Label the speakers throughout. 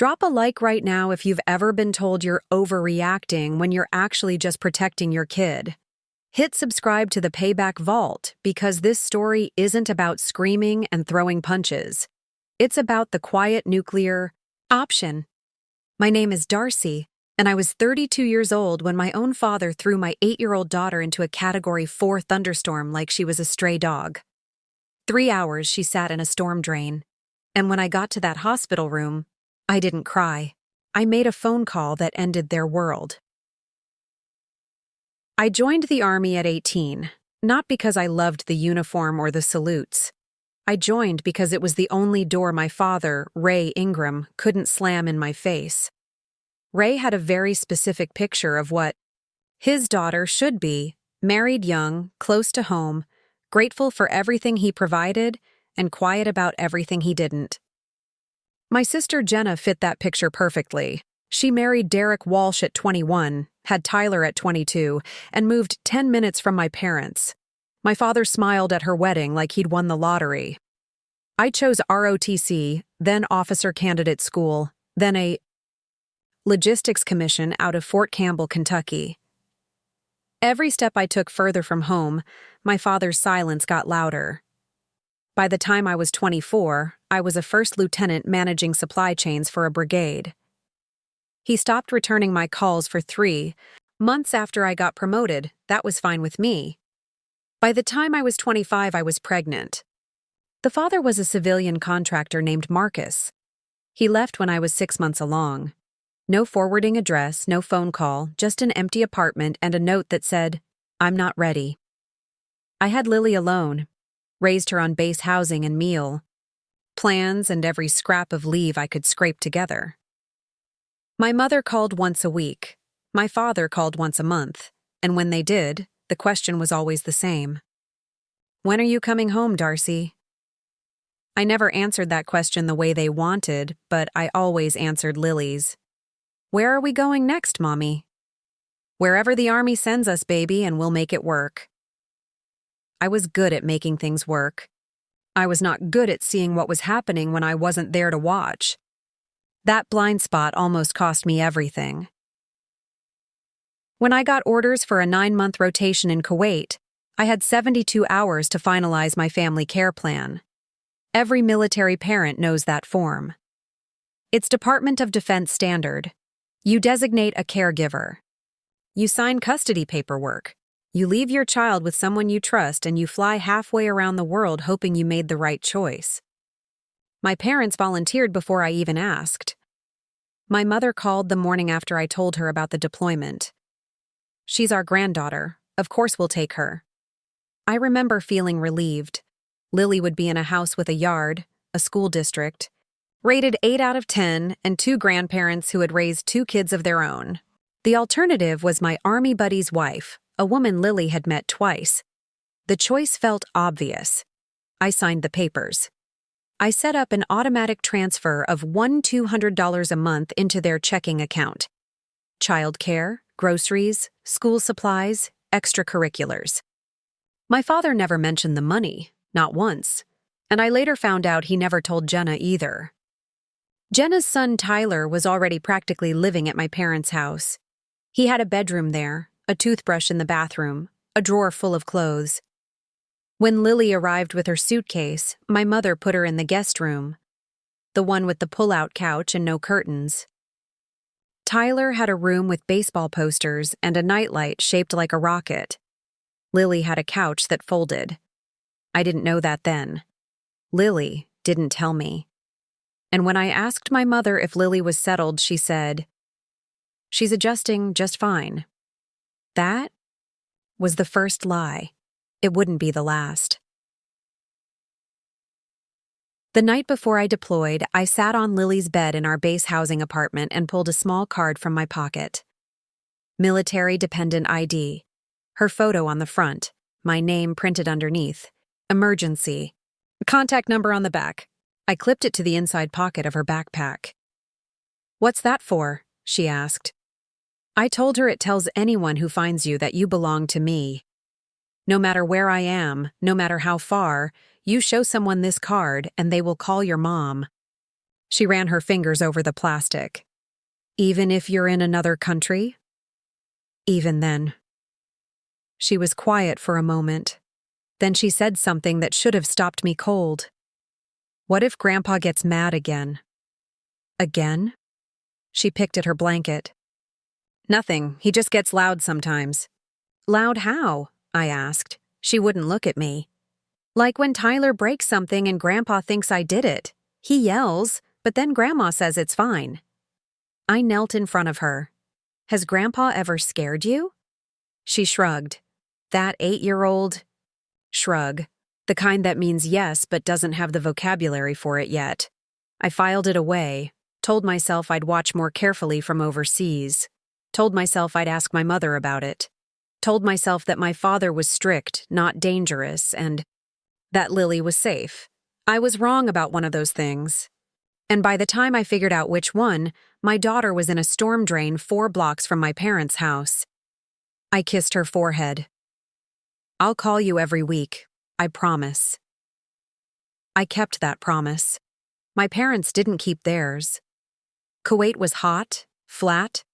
Speaker 1: Drop a like right now if you've ever been told you're overreacting when you're actually just protecting your kid. Hit subscribe to the Payback Vault because this story isn't about screaming and throwing punches. It's about the quiet nuclear option. My name is Darcy, and I was 32 years old when my own father threw my 8-year-old daughter into a Category 4 thunderstorm like she was a stray dog. 3 hours she sat in a storm drain, and when I got to that hospital room, I didn't cry. I made a phone call that ended their world. I joined the Army at 18, not because I loved the uniform or the salutes. I joined because it was the only door my father, Ray Ingram, couldn't slam in my face. Ray had a very specific picture of what his daughter should be: married young, close to home, grateful for everything he provided, and quiet about everything he didn't. My sister Jenna fit that picture perfectly. She married Derek Walsh at 21, had Tyler at 22, and moved 10 minutes from my parents. My father smiled at her wedding like he'd won the lottery. I chose ROTC, then Officer Candidate School, then a logistics commission out of Fort Campbell, Kentucky. Every step I took further from home, my father's silence got louder. By the time I was 24, I was a first lieutenant managing supply chains for a brigade. He stopped returning my calls for 3 months after I got promoted. That was fine with me. By the time I was 25, I was pregnant. The father was a civilian contractor named Marcus. He left when I was 6 months along. No forwarding address, no phone call, just an empty apartment and a note that said, "I'm not ready." I had Lily alone, raised her on base housing and meal, plans and every scrap of leave I could scrape together. My mother called once a week. My father called once a month, and when they did, the question was always the same. "When are you coming home, Darcy?" I never answered that question the way they wanted, but I always answered Lily's. "Where are we going next, Mommy?" "Wherever the Army sends us, baby, and we'll make it work." I was good at making things work. I was not good at seeing what was happening when I wasn't there to watch. That blind spot almost cost me everything. When I got orders for a 9-month rotation in Kuwait, I had 72 hours to finalize my family care plan. Every military parent knows that form. It's Department of Defense standard. You designate a caregiver. You sign custody paperwork. You leave your child with someone you trust and you fly halfway around the world hoping you made the right choice. My parents volunteered before I even asked. My mother called the morning after I told her about the deployment. "She's our granddaughter. Of course we'll take her." I remember feeling relieved. Lily would be in a house with a yard, a school district, rated 8 out of 10, and 2 grandparents who had raised 2 kids of their own. The alternative was my Army buddy's wife, a woman Lily had met twice. The choice felt obvious. I signed the papers. I set up an automatic transfer of $200 a month into their checking account. Childcare, groceries, school supplies, extracurriculars. My father never mentioned the money, not once, and I later found out he never told Jenna either. Jenna's son Tyler was already practically living at my parents' house. He had a bedroom there, a toothbrush in the bathroom, a drawer full of clothes. When Lily arrived with her suitcase, my mother put her in the guest room, the one with the pull-out couch and no curtains. Tyler had a room with baseball posters and a nightlight shaped like a rocket. Lily had a couch that folded. I didn't know that then. Lily didn't tell me. And when I asked my mother if Lily was settled, she said, "She's adjusting just fine." That was the first lie. It wouldn't be the last. The night before I deployed, I sat on Lily's bed in our base housing apartment and pulled a small card from my pocket. Military dependent ID. Her photo on the front, my name printed underneath. Emergency. Contact number on the back. I clipped it to the inside pocket of her backpack. "What's that for?" she asked. I told her it tells anyone who finds you that you belong to me. No matter where I am, no matter how far, you show someone this card and they will call your mom. She ran her fingers over the plastic. Even if you're in another country? Even then. She was quiet for a moment. Then she said something that should have stopped me cold. What if Grandpa gets mad again? Again? She picked at her blanket. Nothing, he just gets loud sometimes. Loud how? I asked. She wouldn't look at me. Like when Tyler breaks something and Grandpa thinks I did it. He yells, but then Grandma says it's fine. I knelt in front of her. Has Grandpa ever scared you? She shrugged. That 8-year-old shrug. The kind that means yes but doesn't have the vocabulary for it yet. I filed it away, told myself I'd watch more carefully from overseas, told myself I'd ask my mother about it, told myself that my father was strict, not dangerous, and that Lily was safe. I was wrong about one of those things. And by the time I figured out which one, my daughter was in a storm drain 4 blocks from my parents' house. I kissed her forehead. I'll call you every week, I promise. I kept that promise. My parents didn't keep theirs. Kuwait was hot, flat,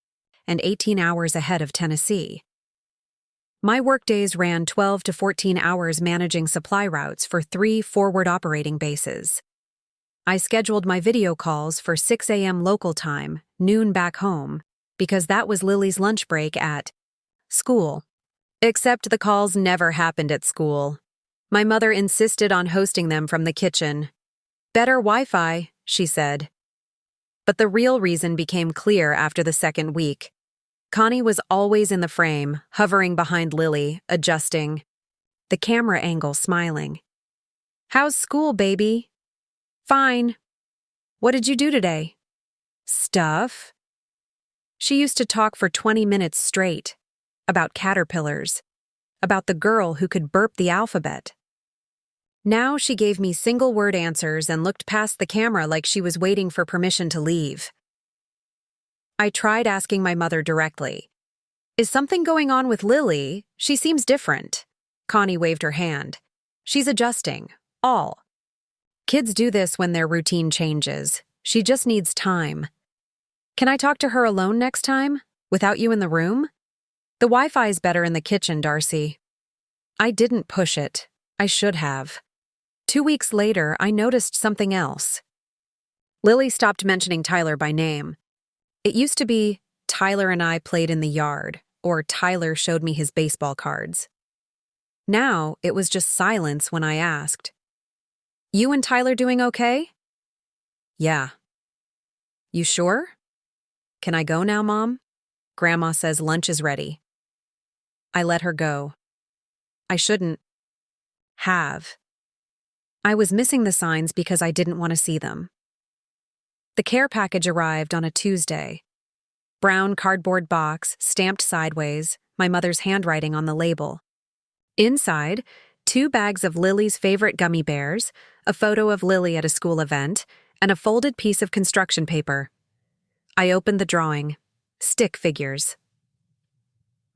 Speaker 1: and 18 hours ahead of Tennessee. My workdays ran 12 to 14 hours managing supply routes for 3 forward operating bases. I scheduled my video calls for 6 a.m. local time, noon back home, because that was Lily's lunch break at school. Except the calls never happened at school. My mother insisted on hosting them from the kitchen. Better Wi-Fi, she said. But the real reason became clear after the second week. Connie was always in the frame, hovering behind Lily, adjusting. The camera angle smiling. How's school, baby? Fine. What did you do today? Stuff. She used to talk for 20 minutes straight. About caterpillars. About the girl who could burp the alphabet. Now she gave me single-word answers and looked past the camera like she was waiting for permission to leave. I tried asking my mother directly. Is something going on with Lily? She seems different. Connie waved her hand. She's adjusting. All. Kids do this when their routine changes. She just needs time. Can I talk to her alone next time? Without you in the room? The Wi-Fi is better in the kitchen, Darcy. I didn't push it. I should have. 2 weeks later, I noticed something else. Lily stopped mentioning Tyler by name. It used to be, Tyler and I played in the yard, or Tyler showed me his baseball cards. Now, it was just silence when I asked. You and Tyler doing okay? Yeah. You sure? Can I go now, Mom? Grandma says lunch is ready. I let her go. I shouldn't have. I was missing the signs because I didn't want to see them. The care package arrived on a Tuesday. Brown cardboard box, stamped sideways, my mother's handwriting on the label. Inside, 2 bags of Lily's favorite gummy bears, a photo of Lily at a school event, and a folded piece of construction paper. I opened the drawing. Stick figures.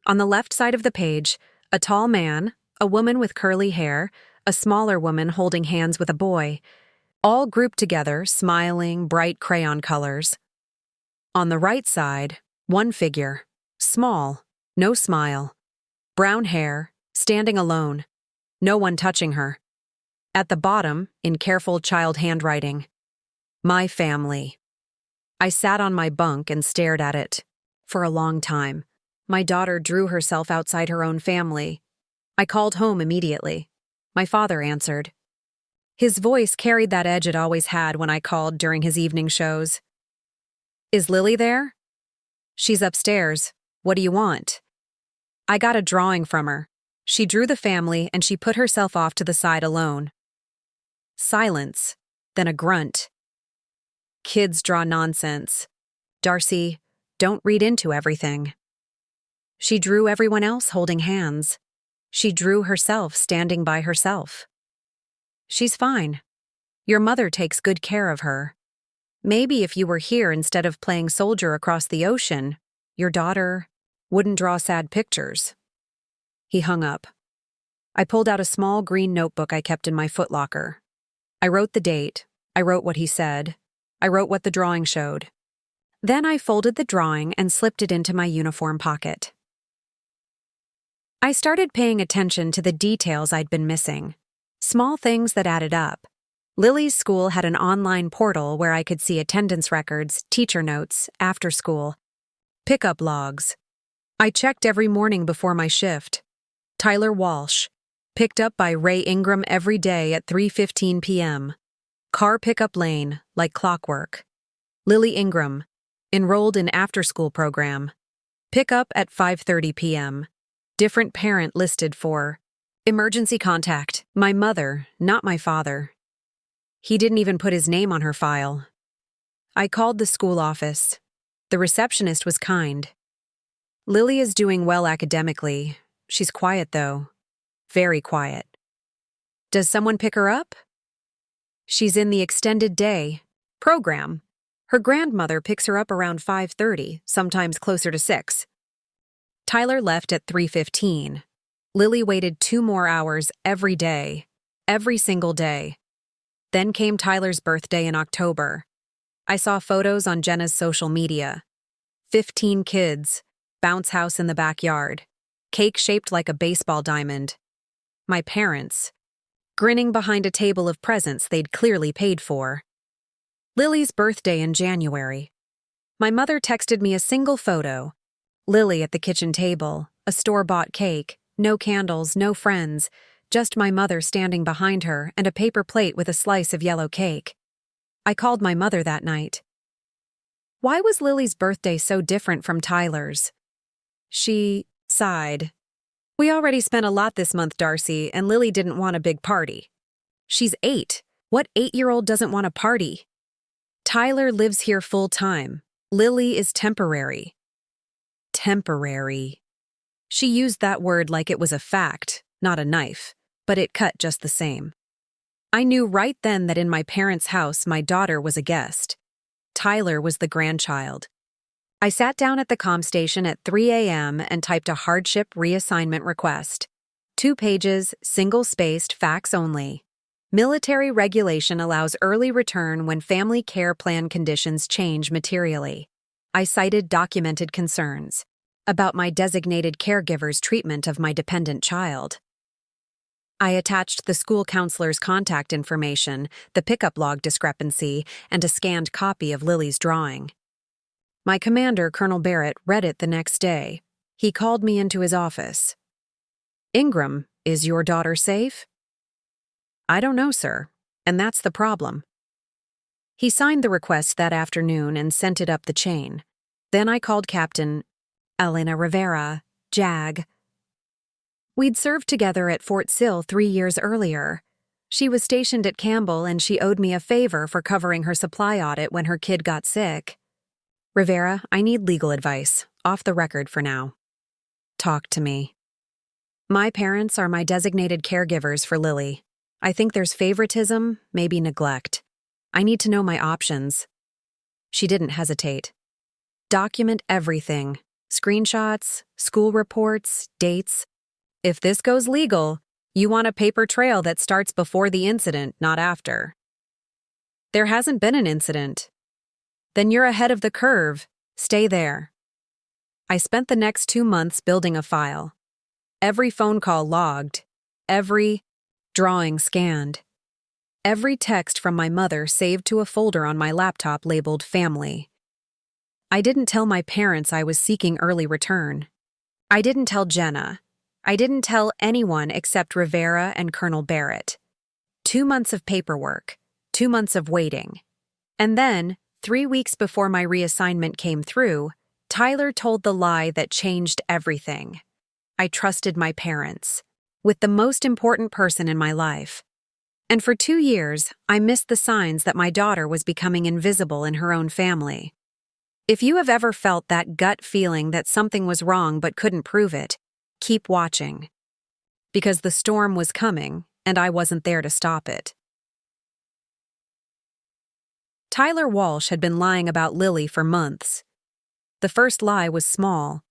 Speaker 1: On the left side of the page, a tall man, a woman with curly hair, a smaller woman holding hands with a boy, all grouped together, smiling, bright crayon colors. On the right side, one figure, small, no smile, brown hair, standing alone, no one touching her. At the bottom, in careful child handwriting, my family. I sat on my bunk and stared at it. For a long time, my daughter drew herself outside her own family. I called home immediately. My father answered. His voice carried that edge it always had when I called during his evening shows. Is Lily there? She's upstairs. What do you want? I got a drawing from her. She drew the family and she put herself off to the side alone. Silence, then a grunt. Kids draw nonsense. Darcy, don't read into everything. She drew everyone else holding hands. She drew herself standing by herself. She's fine. Your mother takes good care of her. Maybe if you were here instead of playing soldier across the ocean, your daughter wouldn't draw sad pictures. He hung up. I pulled out a small green notebook I kept in my footlocker. I wrote the date. I wrote what he said. I wrote what the drawing showed. Then I folded the drawing and slipped it into my uniform pocket. I started paying attention to the details I'd been missing. Small things that added up. Lily's school had an online portal where I could see attendance records, teacher notes, after school, pickup logs. I checked every morning before my shift. Tyler Walsh, picked up by Ray Ingram every day at 3:15 p.m. Car pickup lane, like clockwork. Lily Ingram, enrolled in after-school program. Pickup at 5:30 p.m. Different parent listed for emergency contact, my mother, not my father. He didn't even put his name on her file. I called the school office. The receptionist was kind. Lily is doing well academically. She's quiet, though. Very quiet. Does someone pick her up? She's in the extended day program. Her grandmother picks her up around 5:30, sometimes closer to 6. Tyler left at 3:15. Lily waited 2 more hours every day, every single day. Then came Tyler's birthday in October. I saw photos on Jenna's social media. 15 kids, bounce house in the backyard, cake shaped like a baseball diamond. My parents, grinning behind a table of presents they'd clearly paid for. Lily's birthday in January. My mother texted me a single photo. Lily at the kitchen table, a store-bought cake, no candles, no friends, just my mother standing behind her and a paper plate with a slice of yellow cake. I called my mother that night. Why was Lily's birthday so different from Tyler's? She sighed. We already spent a lot this month, Darcy, and Lily didn't want a big party. She's 8. What 8-year-old doesn't want a party? Tyler lives here full-time. Lily is temporary. Temporary. She used that word like it was a fact, not a knife, but it cut just the same. I knew right then that in my parents' house my daughter was a guest. Tyler was the grandchild. I sat down at the comm station at 3 a.m. and typed a hardship reassignment request. 2 pages, single-spaced, fax only. Military regulation allows early return when family care plan conditions change materially. I cited documented concerns about my designated caregiver's treatment of my dependent child. I attached the school counselor's contact information, the pickup log discrepancy, and a scanned copy of Lily's drawing. My commander, Colonel Barrett, read it the next day. He called me into his office. Ingram, is your daughter safe? I don't know, sir, and that's the problem. He signed the request that afternoon and sent it up the chain. Then I called Captain Elena Rivera, JAG. We'd served together at Fort Sill 3 years earlier. She was stationed at Campbell and she owed me a favor for covering her supply audit when her kid got sick. Rivera, I need legal advice, off the record for now. Talk to me. My parents are my designated caregivers for Lily. I think there's favoritism, maybe neglect. I need to know my options. She didn't hesitate. Document everything. Screenshots, school reports, dates. If this goes legal, you want a paper trail that starts before the incident, not after. There hasn't been an incident. Then you're ahead of the curve. Stay there. I spent the next 2 months building a file. Every phone call logged. Every drawing scanned. Every text from my mother saved to a folder on my laptop labeled Family. I didn't tell my parents I was seeking early return. I didn't tell Jenna. I didn't tell anyone except Rivera and Colonel Barrett. 2 months of paperwork, 2 months of waiting. And then, 3 weeks before my reassignment came through, Tyler told the lie that changed everything. I trusted my parents, with the most important person in my life. And for 2 years, I missed the signs that my daughter was becoming invisible in her own family. If you have ever felt that gut feeling that something was wrong but couldn't prove it, keep watching. Because the storm was coming, and I wasn't there to stop it. Tyler Walsh had been lying about Lily for months. The first lie was small,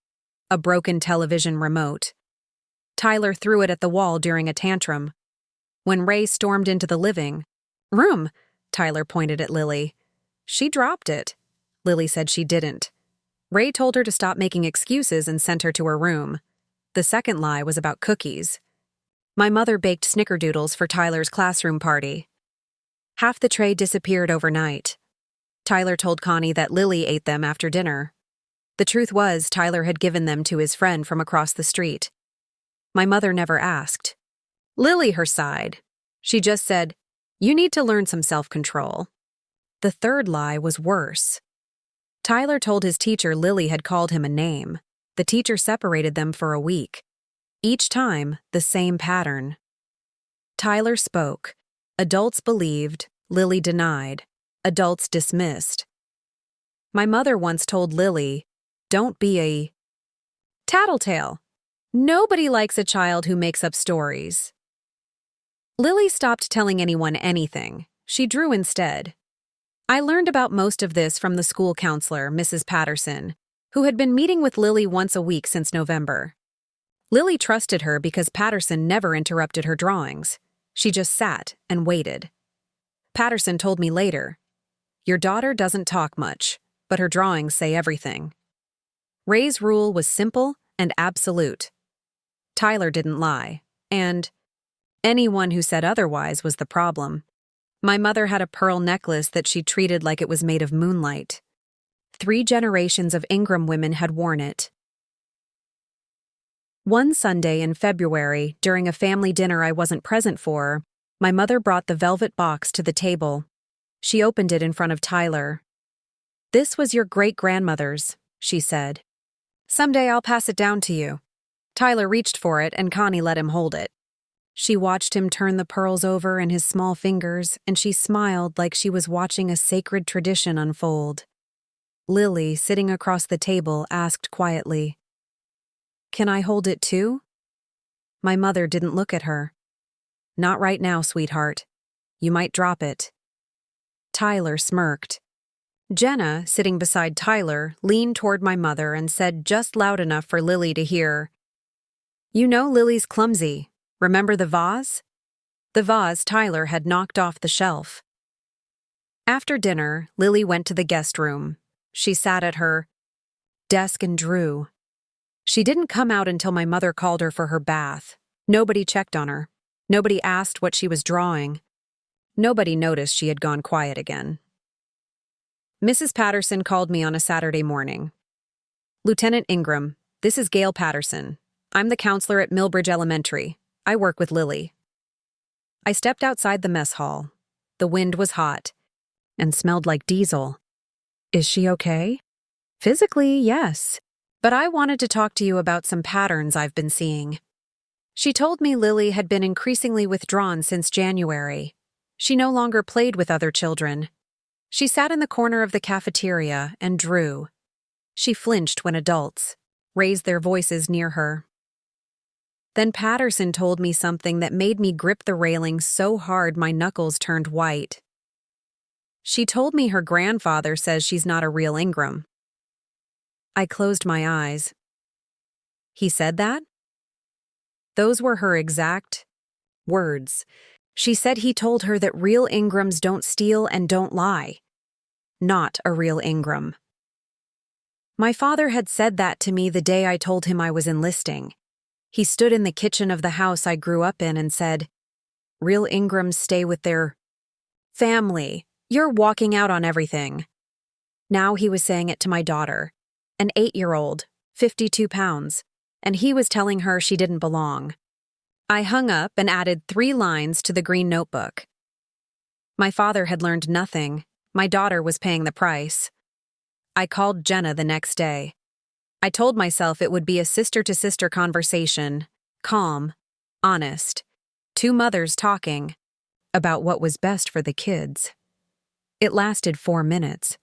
Speaker 1: a broken television remote. Tyler threw it at the wall during a tantrum. When Ray stormed into the living room, Tyler pointed at Lily. She dropped it. Lily said she didn't. Ray told her to stop making excuses and sent her to her room. The second lie was about cookies. My mother baked snickerdoodles for Tyler's classroom party. Half the tray disappeared overnight. Tyler told Connie that Lily ate them after dinner. The truth was, Tyler had given them to his friend from across the street. My mother never asked. Lily her side. She just said, "You need to learn some self-control." The third lie was worse. Tyler told his teacher Lily had called him a name. The teacher separated them for a week. Each time, the same pattern. Tyler spoke. Adults believed, Lily denied. Adults dismissed. My mother once told Lily, "Don't be a tattletale. Nobody likes a child who makes up stories." Lily stopped telling anyone anything. She drew instead. I learned about most of this from the school counselor, Mrs. Patterson, who had been meeting with Lily once a week since November. Lily trusted her because Patterson never interrupted her drawings. She just sat and waited. Patterson told me later, "Your daughter doesn't talk much, but her drawings say everything." Ray's rule was simple and absolute. Tyler didn't lie, and anyone who said otherwise was the problem. My mother had a pearl necklace that she treated like it was made of moonlight. 3 generations of Ingram women had worn it. One Sunday in February, during a family dinner I wasn't present for, my mother brought the velvet box to the table. She opened it in front of Tyler. "This was your great-grandmother's," she said. "Someday I'll pass it down to you." Tyler reached for it and Connie let him hold it. She watched him turn the pearls over in his small fingers, and she smiled like she was watching a sacred tradition unfold. Lily, sitting across the table, asked quietly, "Can I hold it too?" My mother didn't look at her. "Not right now, sweetheart. You might drop it." Tyler smirked. Jenna, sitting beside Tyler, leaned toward my mother and said just loud enough for Lily to hear, "You know Lily's clumsy. Remember the vase?" The vase Tyler had knocked off the shelf. After dinner, Lily went to the guest room. She sat at her desk and drew. She didn't come out until my mother called her for her bath. Nobody checked on her. Nobody asked what she was drawing. Nobody noticed she had gone quiet again. Mrs. Patterson called me on a Saturday morning. "Lieutenant Ingram, this is Gail Patterson. I'm the counselor at Millbridge Elementary. I work with Lily." I stepped outside the mess hall. The wind was hot and smelled like diesel. "Is she okay?" "Physically, yes. But I wanted to talk to you about some patterns I've been seeing." She told me Lily had been increasingly withdrawn since January. She no longer played with other children. She sat in the corner of the cafeteria and drew. She flinched when adults raised their voices near her. Then Patterson told me something that made me grip the railing so hard my knuckles turned white. She told me her grandfather says she's not a real Ingram. I closed my eyes. He said that? Those were her exact words. She said he told her that real Ingrams don't steal and don't lie. Not a real Ingram. My father had said that to me the day I told him I was enlisting. He stood in the kitchen of the house I grew up in and said, "Real Ingrams stay with their family. You're walking out on everything." Now he was saying it to my daughter, an 8-year-old, 52 pounds, and he was telling her she didn't belong. I hung up and added 3 lines to the green notebook. My father had learned nothing. My daughter was paying the price. I called Jenna the next day. I told myself it would be a sister-to-sister conversation, calm, honest, 2 mothers talking about what was best for the kids. It lasted 4 minutes.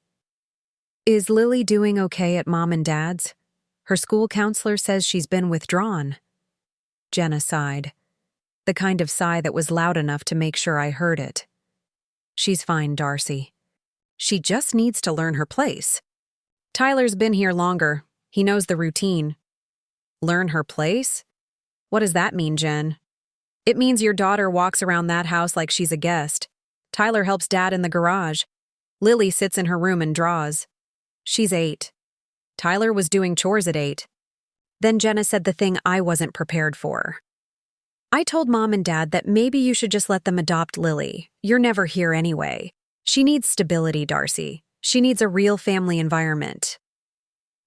Speaker 1: "Is Lily doing okay at Mom and Dad's? Her school counselor says she's been withdrawn." Jenna sighed, the kind of sigh that was loud enough to make sure I heard it. "She's fine, Darcy. She just needs to learn her place. Tyler's been here longer. He knows the routine." "Learn her place? What does that mean, Jen?" "It means your daughter walks around that house like she's a guest. Tyler helps Dad in the garage. Lily sits in her room and draws. She's 8. Tyler was doing chores at 8. Then Jenna said the thing I wasn't prepared for. I told Mom and Dad that maybe you should just let them adopt Lily. You're never here anyway. She needs stability, Darcy. She needs a real family environment.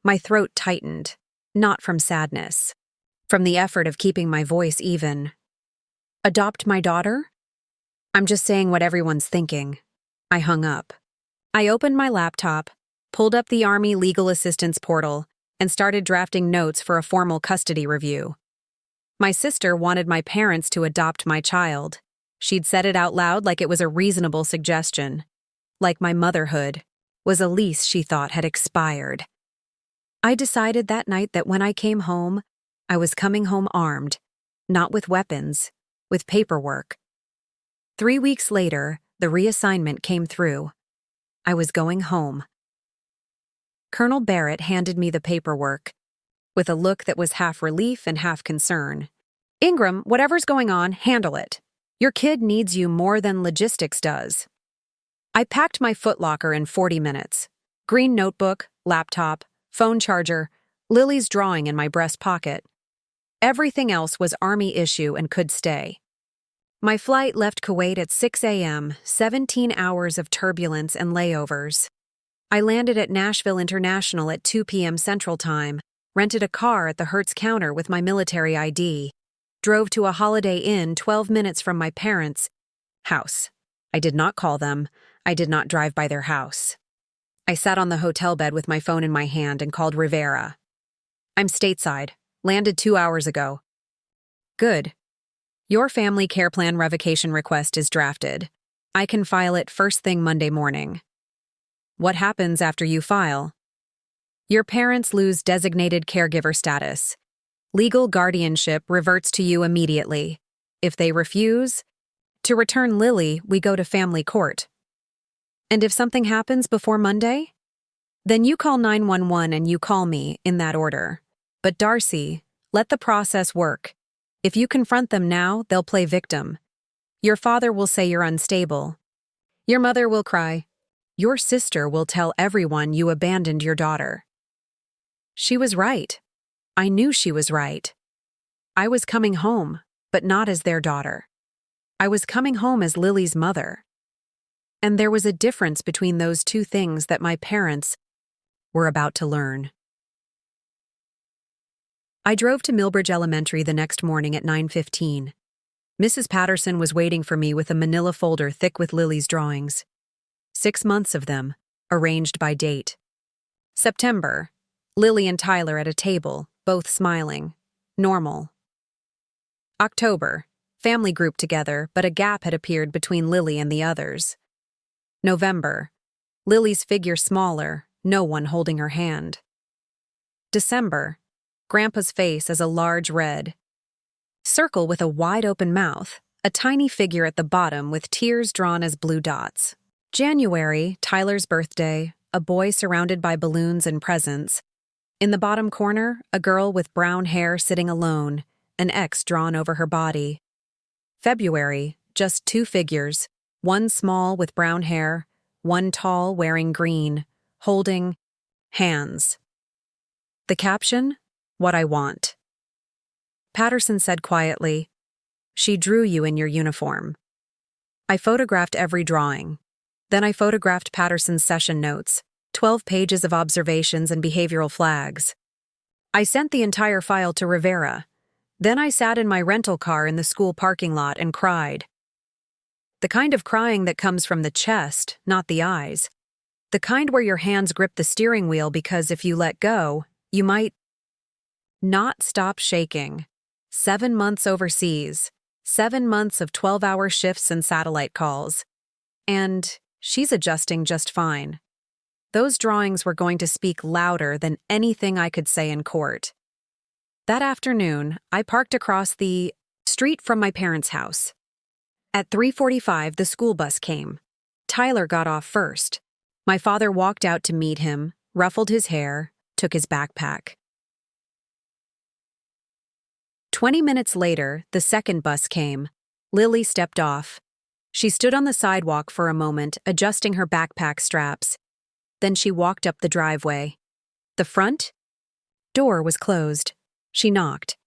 Speaker 1: My throat tightened, not from sadness, from the effort of keeping my voice even. Adopt my daughter? I'm just saying what everyone's thinking. I hung up. I opened my laptop, pulled up the Army Legal Assistance portal, and started drafting notes for a formal custody review. My sister wanted my parents to adopt my child. She'd said it out loud like it was a reasonable suggestion. Like my motherhood was a lease she thought had expired. I decided that night that when I came home, I was coming home armed, not with weapons, with paperwork. 3 weeks later, the reassignment came through. I was going home. Colonel Barrett handed me the paperwork, with a look that was half relief and half concern. Ingram, whatever's going on, handle it. Your kid needs you more than logistics does. I packed my footlocker in 40 minutes. Green notebook, laptop, phone charger, Lily's drawing in my breast pocket. Everything else was Army issue and could stay. My flight left Kuwait at 6 a.m., 17 hours of turbulence and layovers. I landed at Nashville International at 2 p.m. Central Time, rented a car at the Hertz counter with my military ID, drove to a Holiday Inn 12 minutes from my parents' house. I did not call them. I did not drive by their house. I sat on the hotel bed with my phone in my hand and called Rivera. I'm stateside. Landed 2 hours ago. Good. Your family care plan revocation request is drafted. I can file it first thing Monday morning. What happens after you file? Your parents lose designated caregiver status. Legal guardianship reverts to you immediately. If they refuse, to return Lily, we go to family court. And if something happens before Monday? Then you call 911 and you call me, in that order. But Darcy, let the process work. If you confront them now, they'll play victim. Your father will say you're unstable. Your mother will cry. Your sister will tell everyone you abandoned your daughter. She was right. I knew she was right. I was coming home, but not as their daughter. I was coming home as Lily's mother. And there was a difference between those two things that my parents were about to learn. I drove to Millbridge Elementary the next morning at 9:15. Mrs. Patterson was waiting for me with a manila folder thick with Lily's drawings. 6 months of them, arranged by date. September, Lily and Tyler at a table, both smiling. Normal. October, family group together, but a gap had appeared between Lily and the others. November, Lily's figure smaller, no one holding her hand. December, Grandpa's face as a large red circle with a wide-open mouth, a tiny figure at the bottom with tears drawn as blue dots. January, Tyler's birthday, a boy surrounded by balloons and presents. In the bottom corner, a girl with brown hair sitting alone, an X drawn over her body. February, just 2 figures, one small with brown hair, one tall wearing green, holding hands. The caption? What I want. Patterson said quietly, "She drew you in your uniform." I photographed every drawing. Then I photographed Patterson's session notes, 12 pages of observations and behavioral flags. I sent the entire file to Rivera. Then I sat in my rental car in the school parking lot and cried. The kind of crying that comes from the chest, not the eyes. The kind where your hands grip the steering wheel because if you let go, you might not stop shaking. 7 months overseas, 7 months of 12-hour shifts and satellite calls. And she's adjusting just fine. Those drawings were going to speak louder than anything I could say in court. That afternoon, I parked across the street from my parents' house. At 3:45, the school bus came. Tyler got off first. My father walked out to meet him, ruffled his hair, took his backpack. 20 minutes later, the second bus came. Lily stepped off. She stood on the sidewalk for a moment, adjusting her backpack straps. Then she walked up the driveway. The front door was closed. She knocked.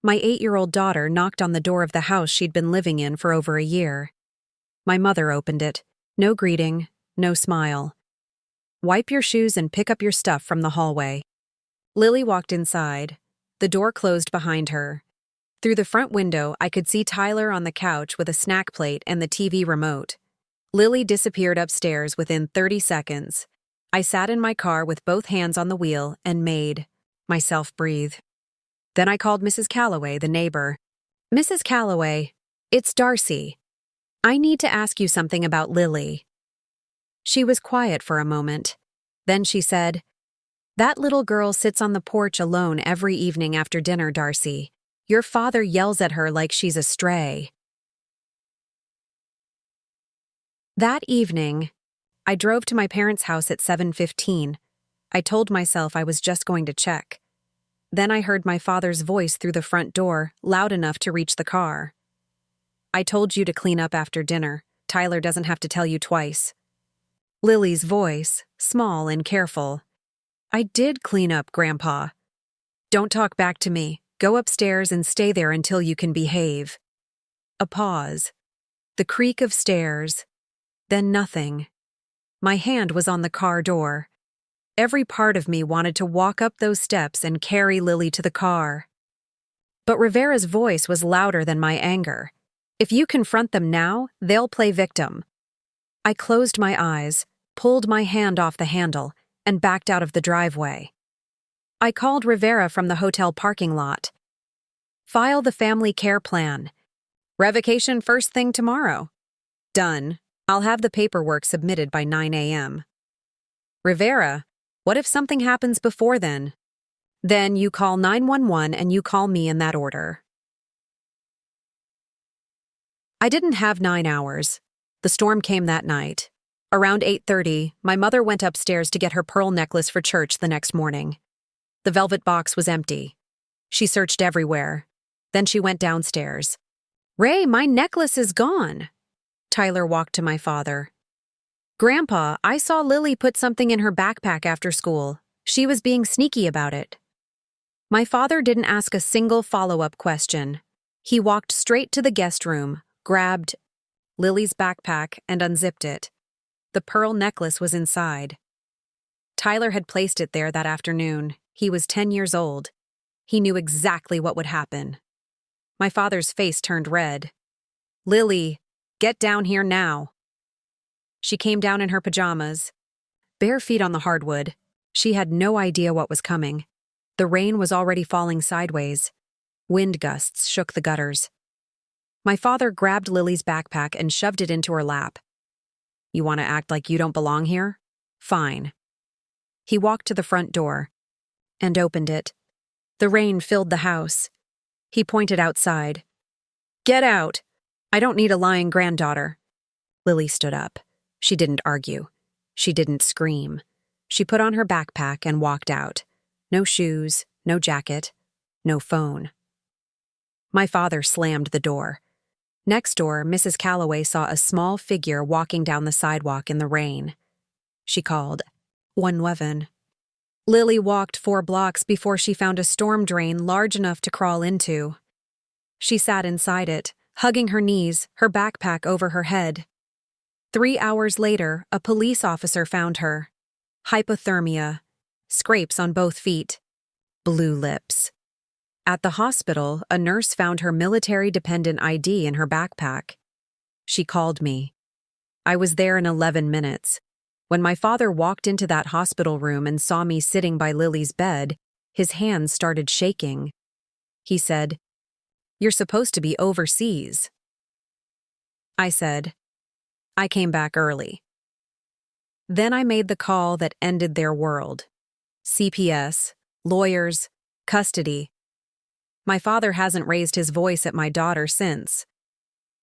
Speaker 1: My 8-year-old daughter knocked on the door of the house she'd been living in for over a year. My mother opened it. No greeting, no smile. Wipe your shoes and pick up your stuff from the hallway. Lily walked inside. The door closed behind her. Through the front window, I could see Tyler on the couch with a snack plate and the TV remote. Lily disappeared upstairs within 30 seconds. I sat in my car with both hands on the wheel and made myself breathe. Then I called Mrs. Calloway, the neighbor. "Mrs. Calloway, it's Darcy. I need to ask you something about Lily." She was quiet for a moment. Then she said, "That little girl sits on the porch alone every evening after dinner, Darcy. Your father yells at her like she's a stray." That evening, I drove to my parents' house at 7:15. I told myself I was just going to check. Then I heard my father's voice through the front door, loud enough to reach the car. "I told you to clean up after dinner. Tyler doesn't have to tell you twice." Lily's voice, small and careful. "I did clean up, Grandpa." "Don't talk back to me. Go upstairs and stay there until you can behave." A pause. The creak of stairs. Then nothing. My hand was on the car door. Every part of me wanted to walk up those steps and carry Lily to the car. But Rivera's voice was louder than my anger. "If you confront them now, they'll play victim." I closed my eyes, pulled my hand off the handle, and backed out of the driveway. I called Rivera from the hotel parking lot. "File the family care plan. Revocation first thing tomorrow." "Done. I'll have the paperwork submitted by 9 a.m. "Rivera, what if something happens before then?" "Then you call 911 and you call me in that order." I didn't have 9 hours. The storm came that night. Around 8:30, my mother went upstairs to get her pearl necklace for church the next morning. The velvet box was empty. She searched everywhere. Then she went downstairs. "Ray, my necklace is gone." Tyler walked to my father. "Grandpa, I saw Lily put something in her backpack after school. She was being sneaky about it." My father didn't ask a single follow-up question. He walked straight to the guest room, grabbed Lily's backpack, and unzipped it. The pearl necklace was inside. Tyler had placed it there that afternoon. He was 10 years old. He knew exactly what would happen. My father's face turned red. "Lily, get down here now." She came down in her pajamas, bare feet on the hardwood. She had no idea what was coming. The rain was already falling sideways. Wind gusts shook the gutters. My father grabbed Lily's backpack and shoved it into her lap. "You want to act like you don't belong here? Fine." He walked to the front door and opened it. The rain filled the house. He pointed outside. "Get out. I don't need a lying granddaughter." Lily stood up. She didn't argue. She didn't scream. She put on her backpack and walked out. No shoes, no jacket, no phone. My father slammed the door. Next door, Mrs. Calloway saw a small figure walking down the sidewalk in the rain. She called, 111. Lily walked 4 blocks before she found a storm drain large enough to crawl into. She sat inside it, hugging her knees, her backpack over her head. 3 hours later, a police officer found her. Hypothermia, scrapes on both feet, blue lips. At the hospital, a nurse found her military-dependent ID in her backpack. She called me. I was there in 11 minutes. When my father walked into that hospital room and saw me sitting by Lily's bed, his hands started shaking. He said, "You're supposed to be overseas." I said, "I came back early." Then I made the call that ended their world. CPS, lawyers, custody. My father hasn't raised his voice at my daughter since.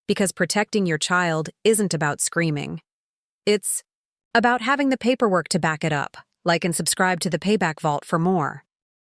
Speaker 1: Because protecting your child isn't about screaming. It's about having the paperwork to back it up. Like and subscribe to the Payback Vault for more.